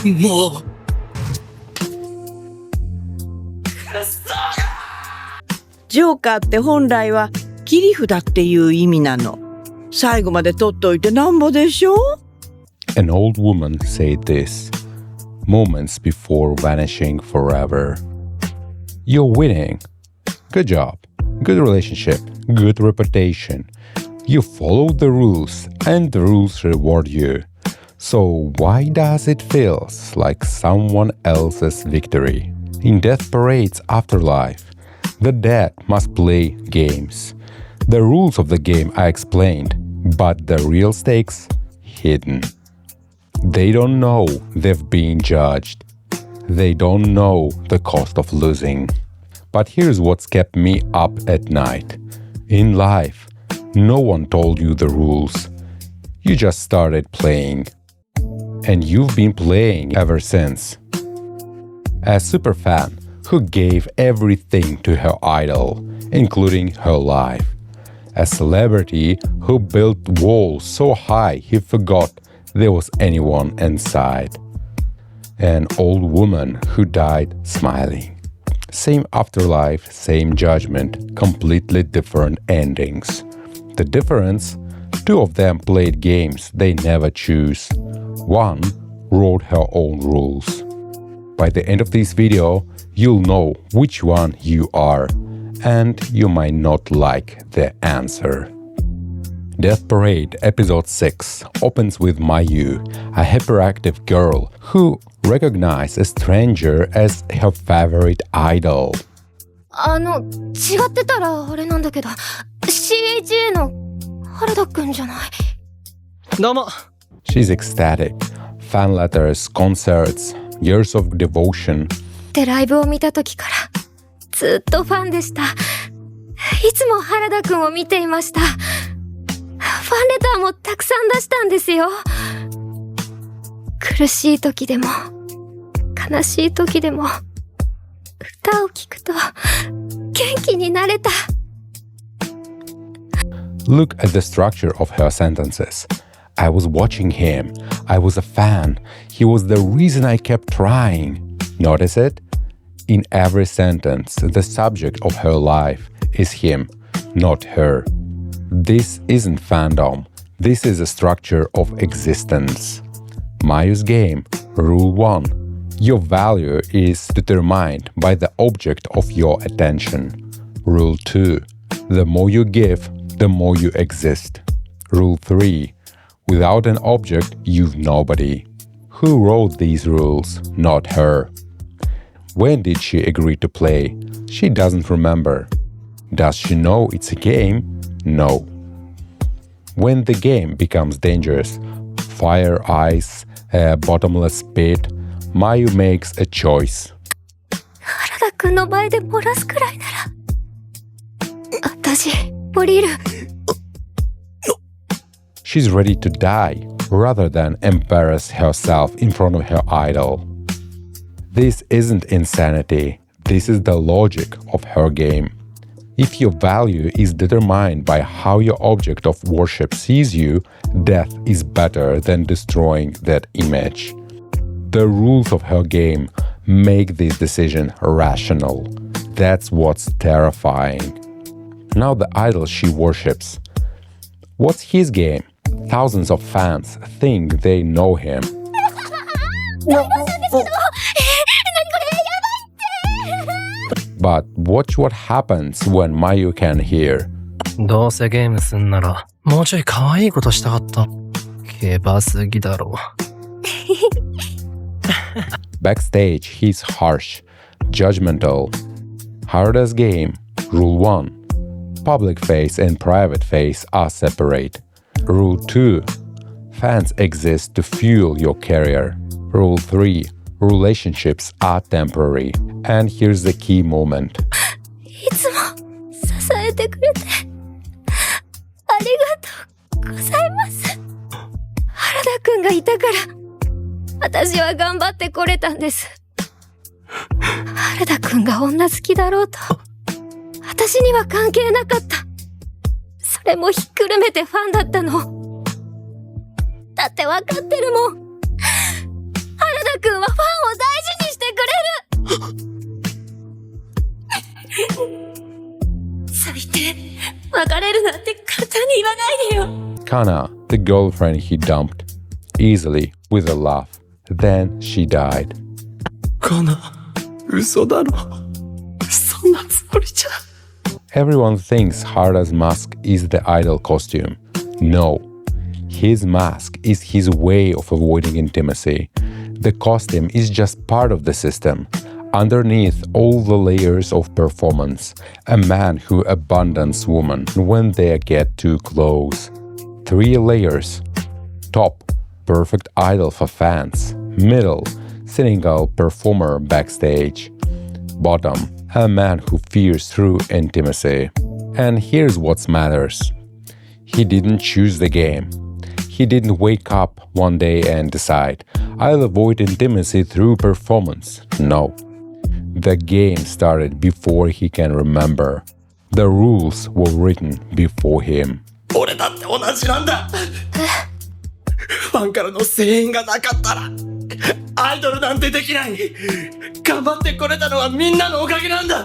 もうジョーカーって本来は切り札っていう意味なの。最後まで取っといてなんぼでしょ。 An old woman said this moments before vanishing forever. You're winning. Good job. Good relationship. Good reputation. You followed the rules and the rules reward you. So why does it feel like someone else's victory? In Death Parade's afterlife, the dead must play games. The rules of the game are explained, but the real stakes hidden. They don't know they've been judged. They don't know the cost of losing. But here's what's kept me up at night. In life, no one told you the rules. You just started playing. And you've been playing ever since. A superfan who gave everything to her idol, including her life. A celebrity who built walls so high he forgot there was anyone inside. An old woman who died smiling. Same afterlife, same judgment, completely different endings. The difference? Two of them played games they never choose. One wrote her own rules. By the end of this video, you'll know which one you are, and you might not like the answer. Death Parade Episode 6 opens with Mayu, a hyperactive girl who recognizes a stranger as her favorite idol. 違ってたらあれなんだけど、CHA の原田くんじゃない。どうも。 She's ecstatic. Fan letters, concerts, years of devotion. でライブを見た時からずっとファンでした。いつも原田くんを見ていました。ファンレターもたくさん出したんですよ。苦しい時でも悲しい時でも歌を聴くと元気になれた。 Look at the structure of her sentences. I was watching him. I was a fan. He was the reason I kept trying. Notice it? In every sentence, the subject of her life is him, not her. This isn't fandom. This is a structure of existence. Mayu's game, Rule 1. Your value is determined by the object of your attention. Rule 2. The more you give, the more you exist. Rule 3. Without an object, you've nobody. Who wrote these rules? Not her. When did she agree to play? She doesn't remember. Does she know it's a game? No. When the game becomes dangerous, fire, ice, a bottomless pit, Mayu makes a choice. 原田くんの前で漏らすくらいなら私降りる。 She's ready to die rather than embarrass herself in front of her idol. This isn't insanity. This is the logic of her game. If your value is determined by how your object of worship sees you, death is better than destroying that image. The rules of her game make this decision rational. That's what's terrifying. Now the idol she worships. What's his game? Thousands of fans think they know him. But watch what happens when Mayu can hear. どうせゲームすんならもうちょい可愛いことしたかった。ケバすぎだろ。Backstage, he's harsh, judgmental. Harada's game, Rule 1. Public face and private face are separate. Rule 2. Fans exist to fuel your career. Rule 3. Relationships are temporary. And here's the key moment. いつも支えてくれてありがとうございます。原田くんがいたから私は頑張ってこれたんです。原田くんが女好きだろうと私には関係なかった。それもひっくるめてファンだったの。だってわかってるもん。原田くん Kana, the girlfriend he dumped, easily with a laugh. Then she died. かな、嘘だろ。そんなつもりじゃ。Everyone thinks Harada's mask is the idol costume. No. His mask is his way of avoiding intimacy. The costume is just part of the system. Underneath all the layers of performance, a man who abandons women when they get too close. 3 layers. Top, perfect idol for fans. Middle, cynical performer backstage. Bottom, a man who fears through intimacy. And here's what matters. He didn't choose the game. He didn't wake up one day and decide, I'll avoid intimacy through performance. No. The game started before he can remember. The rules were written before him. 俺だって同じなんだ。ファンからの声援がなかったら、アイドルなんてできない。頑張ってこれたのはみんなのおかげなんだ。ま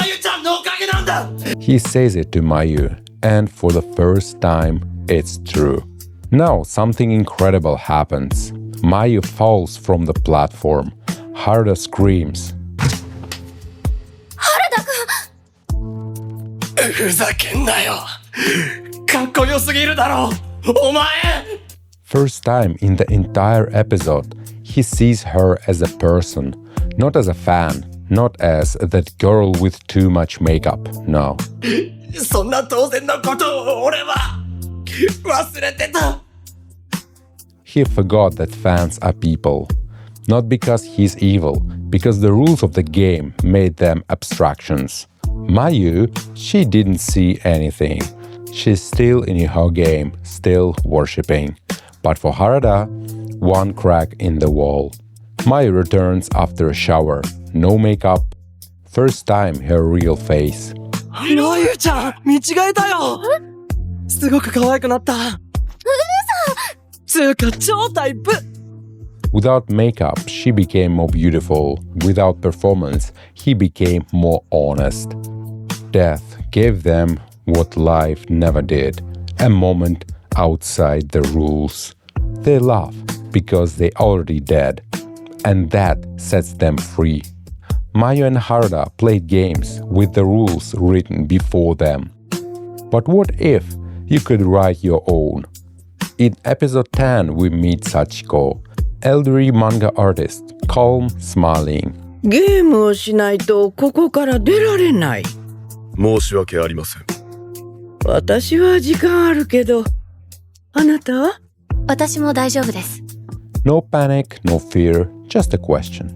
ゆちゃんのおかげなんだ。He says it to Mayu, and for the first time, it's true. Now something incredible happens. Mayu falls from the platform. Harada screams. ふざけんなよ。かっこよすぎるだろ。お前。First time in the entire episode, he sees her as a person, not as a fan, not as that girl with too much makeup, no. そんな当然のことを俺は忘れてた。He forgot that fans are people. Not because he's evil, because the rules of the game made them abstractions. Mayu, she didn't see anything. She's still in her game, still worshipping. But for Harada, one crack in the wall. Mayu returns after a shower, no makeup. First time her real face. まゆちゃん、見違えたよ。すごく可愛くなった。つうか超タイプ。Without makeup, she became more beautiful. Without performance, he became more honest. Death gave them what life never did, a moment outside the rules. They laugh because they already dead, and that sets them free. Mayu and Harada played games with the rules written before them. But what if you could write your own? In episode 10, we meet Sachiko, elderly manga artist, calm, smiling. ゲームをしないとここから出られない。申し訳ありません。私は時間あるけど、あなたは？私も大丈夫です。 No panic, no fear, just a question.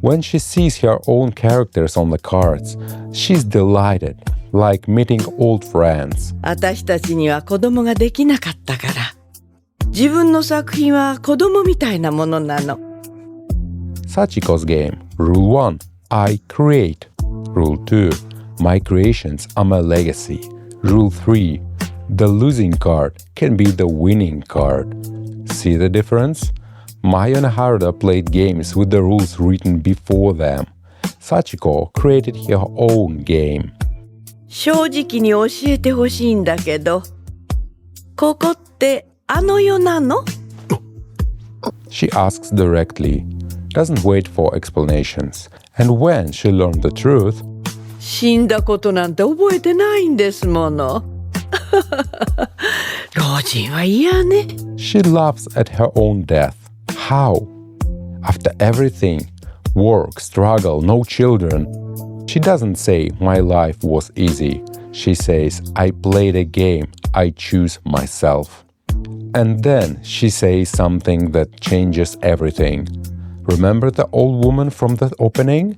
When she sees her own characters on the cards, she's delighted, like meeting old friends. 私たちには子供ができなかったから。自分の作品は子供みたいなものなの。Sachiko's game. Rule 1. I create. Rule 2. My creations are my legacy. Rule 3. The losing card can be the winning card. See the difference? Mayu and Harada played games with the rules written before them. Sachiko created her own game. 正直に教えてほしいんだけど、ここってあの世なの？ She asks directly, doesn't wait for explanations. And when she learned the truth, 死んだことなんて覚えてないんですもの。老人は嫌ね。 she laughs at her own death. How? After everything, work, struggle, no children, she doesn't say my life was easy. She says I played a game, I choose myself. And then she says something that changes everything. Remember the old woman from the opening?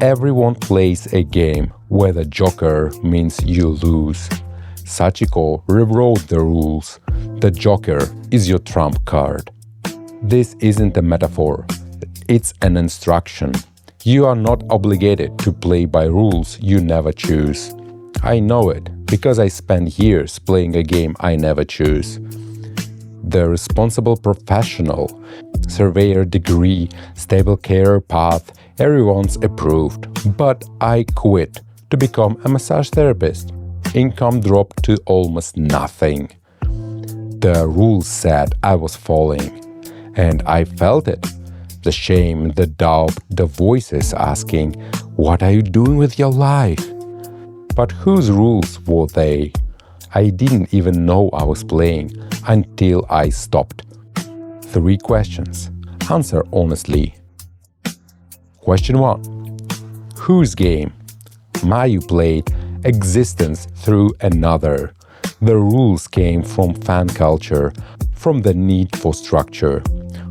Everyone plays a game where the joker means you lose. Sachiko rewrote the rules. The joker is your trump card. This isn't a metaphor. It's an instruction. You are not obligated to play by rules you never choose. I know it because I spent years playing a game I never choose. The responsible professional, surveyor degree, stable career path, everyone's approved. But I quit to become a massage therapist. Income dropped to almost nothing. The rules said I was falling, and I felt it. The shame, the doubt, the voices asking, "What are you doing with your life?" But whose rules were they? I didn't even know I was playing until I stopped. 3 questions. Answer honestly. Question 1. Whose game? Mayu played existence through another. The rules came from fan culture, from the need for structure.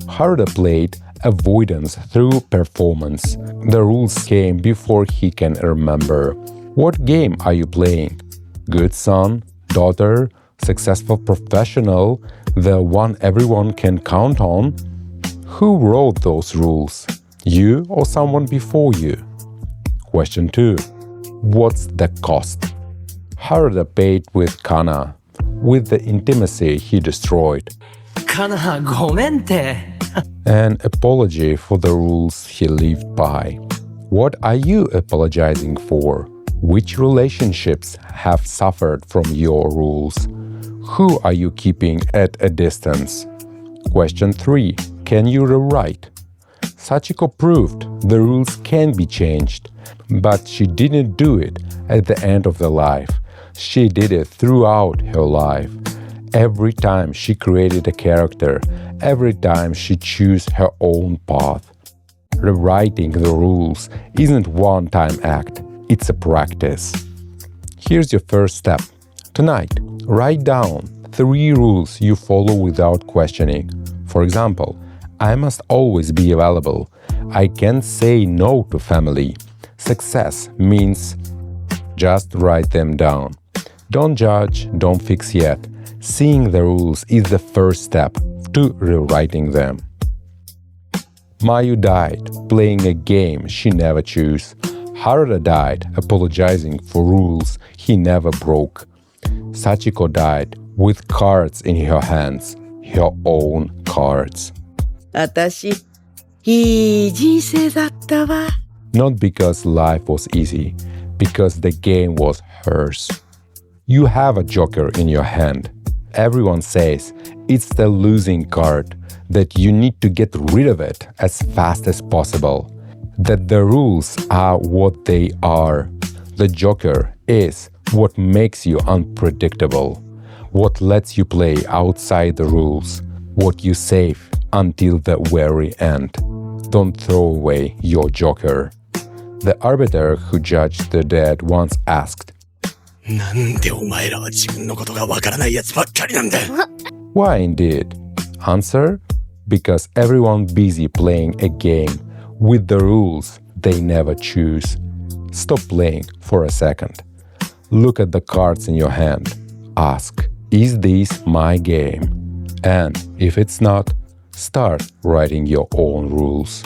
Harada played avoidance through performance. The rules came before he can remember. What game are you playing? Good son, daughter, successful professional, the one everyone can count on? Who wrote those rules? You or someone before you? Question 2. What's the cost? Harada paid with Kana, with the intimacy he destroyed. カナ、ごめんって。 An apology for the rules he lived by. What are you apologizing for? Which relationships have suffered from your rules? Who are you keeping at a distance? Question 3. Can you rewrite? Sachiko proved the rules can be changed, but she didn't do it at the end of the life. She did it throughout her life. Every time she created a character, every time she chose her own path. Rewriting the rules isn't one-time act, it's a practice. Here's your first step. Tonight, write down 3 rules you follow without questioning. For example, I must always be available. I can't say no to family. Success means just write them down. Don't judge, don't fix yet. Seeing the rules is the first step to rewriting them. Mayu died playing a game she never chose. Harada died apologizing for rules he never broke. Sachiko died with cards in her hands, her own cards. 私、いい人生だったわ。 Not because life was easy, because the game was hers. You have a joker in your hand. Everyone says it's the losing card, that you need to get rid of it as fast as possible, that the rules are what they are. The joker is what makes you unpredictable, what lets you play outside the rules, what you save until the very end. Don't throw away your joker. The arbiter who judged the dead once asked, なんでお前らは自分のことがわからないやつばっかりなんだ。 Why indeed? Answer, because everyone busy playing a game with the rules they never choose. Stop playing for a second. Look at the cards in your hand. Ask, is this my game? And if it's not, start writing your own rules.